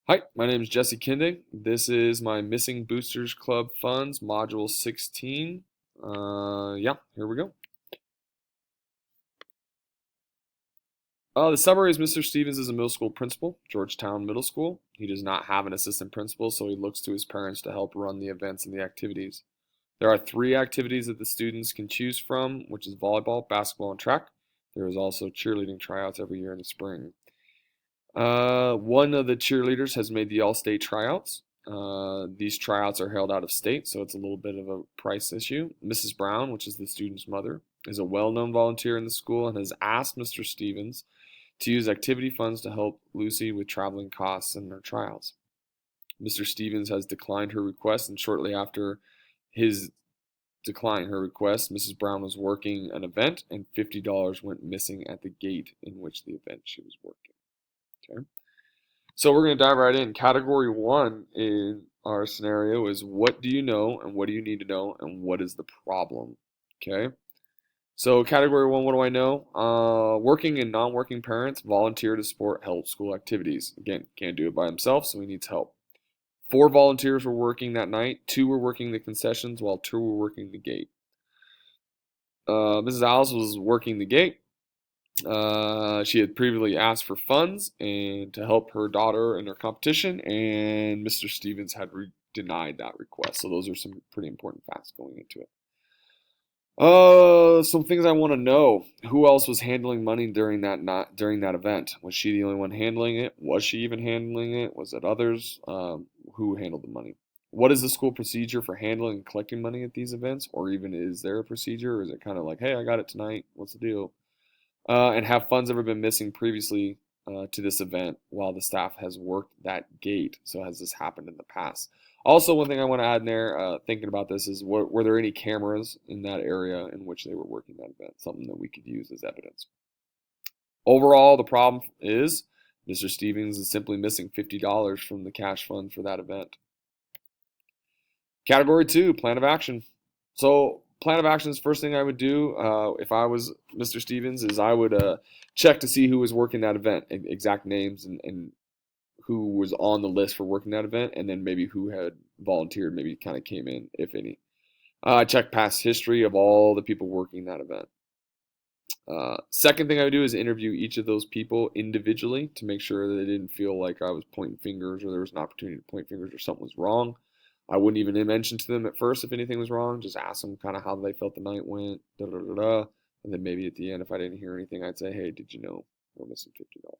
Hi, my name is Jesse Kinding. This is my Missing Boosters Club Funds, Module 16. Yeah, here we go. The summary is Mr. Stevens is a middle school principal, Georgetown Middle School. He does not have an assistant principal, so he looks to his parents to help run the events and the activities. There are three activities that the students can choose from, which is volleyball, basketball, and track. There is also cheerleading tryouts every year in the spring. One of the cheerleaders has made the all-state tryouts. These tryouts are held out of state, so it's a little bit of a price issue. Mrs. Brown, which is the student's mother, is a well-known volunteer in the school and has asked Mr. Stevens to use activity funds to help Lucy with traveling costs and her tryouts. Mr. Stevens has declined her request, and shortly after his declining her request, Mrs. Brown was working an event, and $50 went missing at the gate in which the event she was working. Okay. So we're going to dive right in. Category one in our scenario is what do you know and what do you need to know and what is the problem? Okay. So category one, what do I know? Working and non-working parents volunteer to support help school activities. Again, can't do it by himself, so he needs help. 4 volunteers were working that night. 2 were working the concessions while 2 were working the gate. Mrs. Alice was working the gate. She had previously asked for funds and to help her daughter in her competition, and Mr. Stevens had denied that request. So those are some pretty important facts going into it. Some things I want to know. Who else was handling money during that not during that event? Was she the only one handling it? Was she even handling it? Was it others? Who handled the money? What is the school procedure for handling and collecting money at these events? Or even is there a procedure? Or is it kind of like, hey, I got it tonight. What's the deal? And have funds ever been missing previously to this event while the staff has worked that gate? So has this happened in the past? Also, one thing I want to add in there, thinking about this, is were there any cameras in that area in which they were working that event? Something that we could use as evidence. Overall, the problem is Mr. Stevens is simply missing $50 from the cash fund for that event. Category two, plan of action. So, plan of action is the first thing I would do if I was Mr. Stevens is I would check to see who was working that event, exact names and who was on the list for working that event, and then maybe who had volunteered, maybe kind of came in, if any. Check past history of all the people working that event. Second thing I would do is interview each of those people individually to make sure that they didn't feel like I was pointing fingers or there was an opportunity to point fingers or something was wrong. I wouldn't even mention to them at first if anything was wrong. Just ask them kind of how they felt the night went, da da da da. And then maybe at the end, if I didn't hear anything, I'd say, hey, did you know we're missing $50?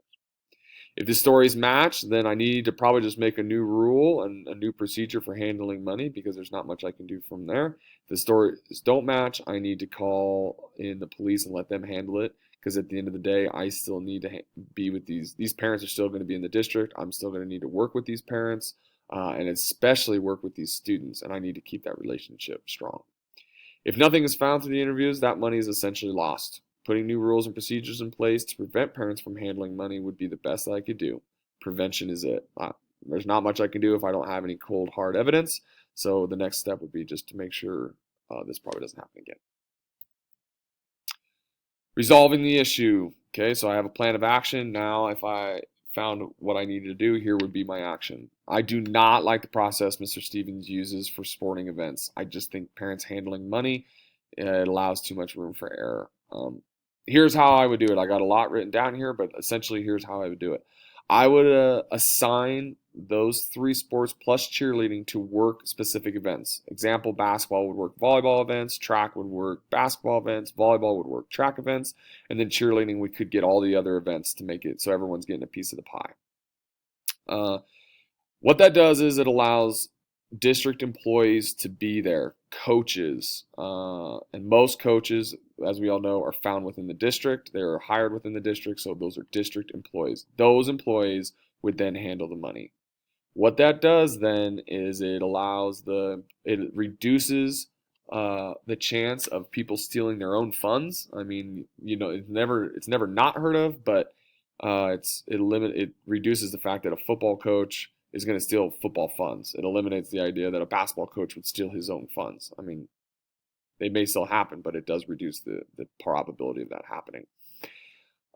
If the stories match, then I need to probably just make a new rule and a new procedure for handling money because there's not much I can do from there. If the stories don't match, I need to call in the police and let them handle it because at the end of the day, I still need to be with these parents are still going to be in the district. I'm still going to need to work with these parents and especially work with these students, and I need to keep that relationship strong. If nothing is found through the interviews, that money is essentially lost. Putting new rules and procedures in place to prevent parents from handling money would be the best that I could do. Prevention is it. There's not much I can do if I don't have any cold, hard evidence. So the next step would be just to make sure this probably doesn't happen again. Resolving the issue. Okay, so I have a plan of action. Now, if I found what I needed to do, here would be my action. I do not like the process Mr. Stevens uses for sporting events. I just think parents handling money, it allows too much room for error. Here's how I would do it. I got a lot written down here, but essentially, here's how I would do it. I would assign those 3 sports plus cheerleading to work specific events. Example, basketball would work volleyball events, track would work basketball events, volleyball would work track events, and then cheerleading we could get all the other events to make it so everyone's getting a piece of the pie. Uh, what that does is it allows district employees to be there, coaches, and most coaches, as we all know, are found within the district. They're hired within the district, so those are district employees. Those employees would then handle the money. What that does then is it reduces the chance of people stealing their own funds. I mean, it's never not heard of, but it reduces the fact that a football coach is going to steal football funds. It eliminates the idea that a basketball coach would steal his own funds. I mean, they may still happen, but it does reduce the probability of that happening.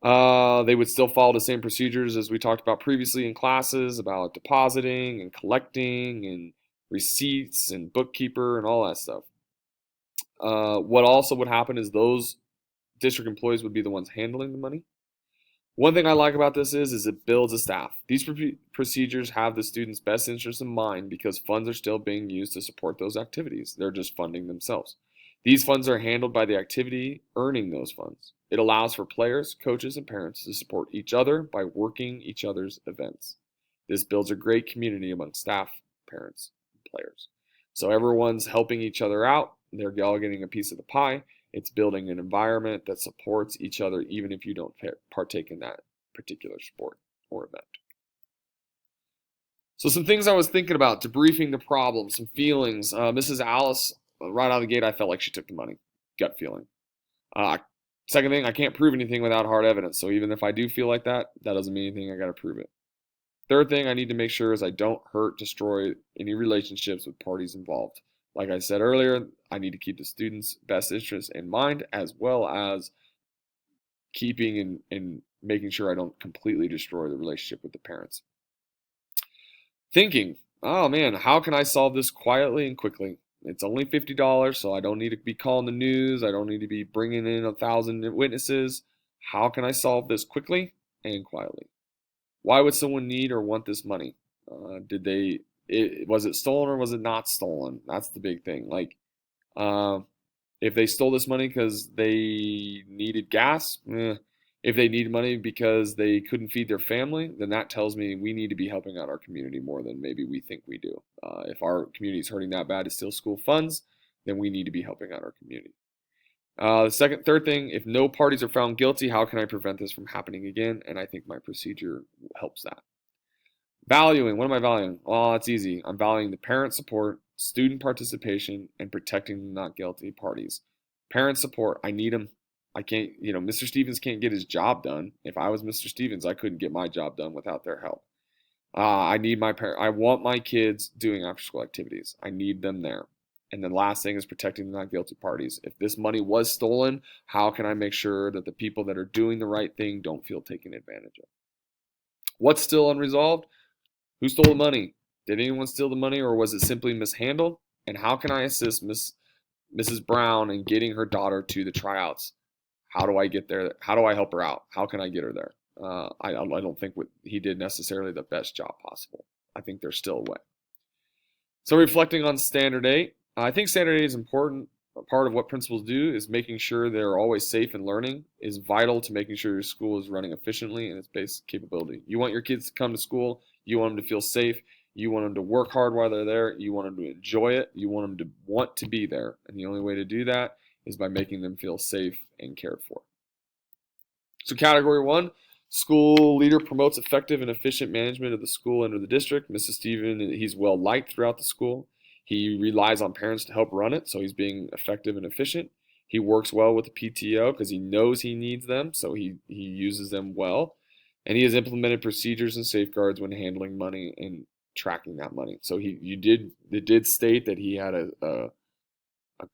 They would still follow the same procedures as we talked about previously in classes about depositing and collecting and receipts and bookkeeper and all that stuff. What also would happen is those district employees would be the ones handling the money. One thing I like about this is it builds a staff. These procedures have the students' best interests in mind because funds are still being used to support those activities. They're just funding themselves. These funds are handled by the activity earning those funds. It allows for players, coaches, and parents to support each other by working each other's events. This builds a great community among staff, parents, and players. So everyone's helping each other out. They're all getting a piece of the pie. It's building an environment that supports each other even if you don't partake in that particular sport or event. So some things I was thinking about, debriefing the problem, some feelings. Mrs. Alice, right out of the gate, I felt like she took the money. Gut feeling. Uh, Second thing, I can't prove anything without hard evidence. So even if I do feel like that, that doesn't mean anything. I got to prove it. Third thing I need to make sure is I don't hurt, destroy any relationships with parties involved. Like I said earlier, I need to keep the students' best interests in mind as well as keeping and making sure I don't completely destroy the relationship with the parents. Thinking, oh man, how can I solve this quietly and quickly? It's only $50, so I don't need to be calling the news. I don't need to be bringing in 1,000 witnesses. How can I solve this quickly and quietly? Why would someone need or want this money? Was it stolen or was it not stolen? That's the big thing. Like, uh, if they stole this money because they needed gas, if they needed money because they couldn't feed their family, then that tells me we need to be helping out our community more than maybe we think we do. If our community is hurting that bad to steal school funds, then we need to be helping out our community. Third thing, if no parties are found guilty, how can I prevent this from happening again? And I think my procedure helps that. Valuing, what am I valuing? Oh, it's easy. I'm valuing the parent support, student participation, and protecting the not guilty parties. Parent support, I need them. I can't, Mr. Stevens can't get his job done. If I was Mr. Stevens, I couldn't get my job done without their help. I need my parent. I want my kids doing after school activities. I need them there. And then last thing is protecting the not guilty parties. If this money was stolen, how can I make sure that the people that are doing the right thing don't feel taken advantage of? What's still unresolved? Who stole the money? Did anyone steal the money or was it simply mishandled? And how can I assist Mrs. Brown in getting her daughter to the tryouts? How do I get there? How do I help her out? How can I get her there? I don't think he did necessarily the best job possible. I think there's still a way. So reflecting on Standard 8, I think Standard 8 is important. A part of what principals do is making sure they're always safe and learning is vital to making sure your school is running efficiently and its basic capability. You want your kids to come to school. You want them to feel safe. You want them to work hard while they're there. You want them to enjoy it. You want them to want to be there. And the only way to do that is by making them feel safe and cared for. So category 1, school leader promotes effective and efficient management of the school and of the district. Mrs. Steven, he's well liked throughout the school. He relies on parents to help run it, so he's being effective and efficient. He works well with the PTO because he knows he needs them, so he uses them well. And he has implemented procedures and safeguards when handling money and tracking that money. So it did state that he had a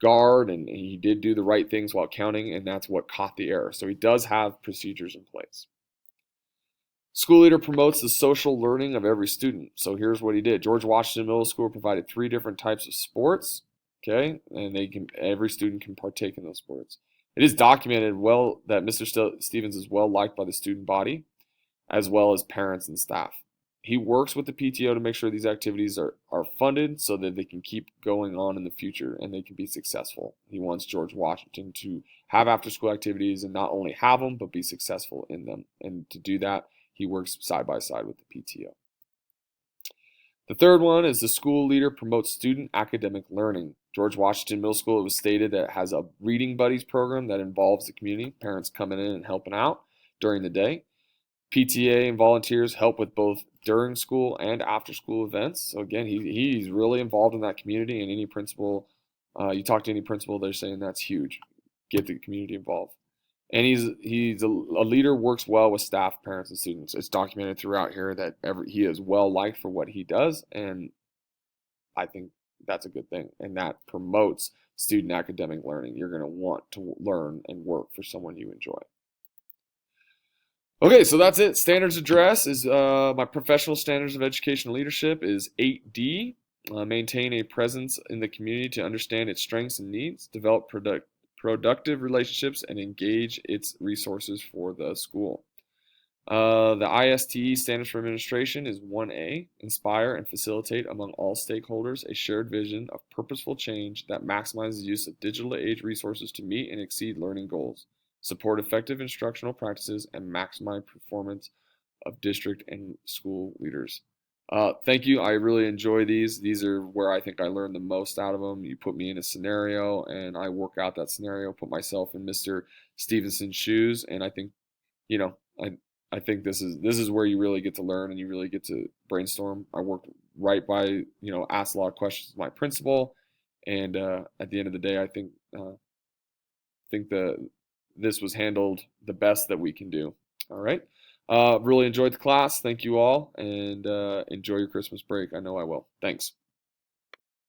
guard and he did do the right things while counting, and that's what caught the error. So he does have procedures in place. School leader promotes the social learning of every student. So here's what he did. George Washington Middle School provided 3 different types of sports, okay? And every student can partake in those sports. It is documented well that Mr. Stevens is well liked by the student body as well as parents and staff. He works with the PTO to make sure these activities are funded so that they can keep going on in the future and they can be successful. He wants George Washington to have after school activities and not only have them, but be successful in them. And to do that, he works side by side with the PTO. The third one is the school leader promotes student academic learning. George Washington Middle School, it was stated that it has a reading buddies program that involves the community, parents coming in and helping out during the day. PTA and volunteers help with both during school and after school events. So again, he's really involved in that community, and any principal, you talk to any principal, they're saying that's huge. Get the community involved. And he's a leader, works well with staff, parents, and students. It's documented throughout here that he is well liked for what he does, and I think that's a good thing. And that promotes student academic learning. You're going to want to learn and work for someone you enjoy. Okay, so that's it. Standards address is my professional standards of education and leadership is 8D. Maintain a presence in the community to understand its strengths and needs, develop productive relationships, and engage its resources for the school. The ISTE standards for administration is 1A. Inspire and facilitate among all stakeholders a shared vision of purposeful change that maximizes the use of digital age resources to meet and exceed learning goals, support effective instructional practices, and maximize performance of district and school leaders. Thank you. I really enjoy these. These are where I think I learn the most out of them. You put me in a scenario and I work out that scenario, put myself in Mr. Stevenson's shoes, and I think, you know, I think this is where you really get to learn and you really get to brainstorm. I worked right by, asked a lot of questions to my principal, and at the end of the day, I think the this was handled the best that we can do. All right. Really enjoyed the class. Thank you all, and enjoy your Christmas break. I know I will. Thanks.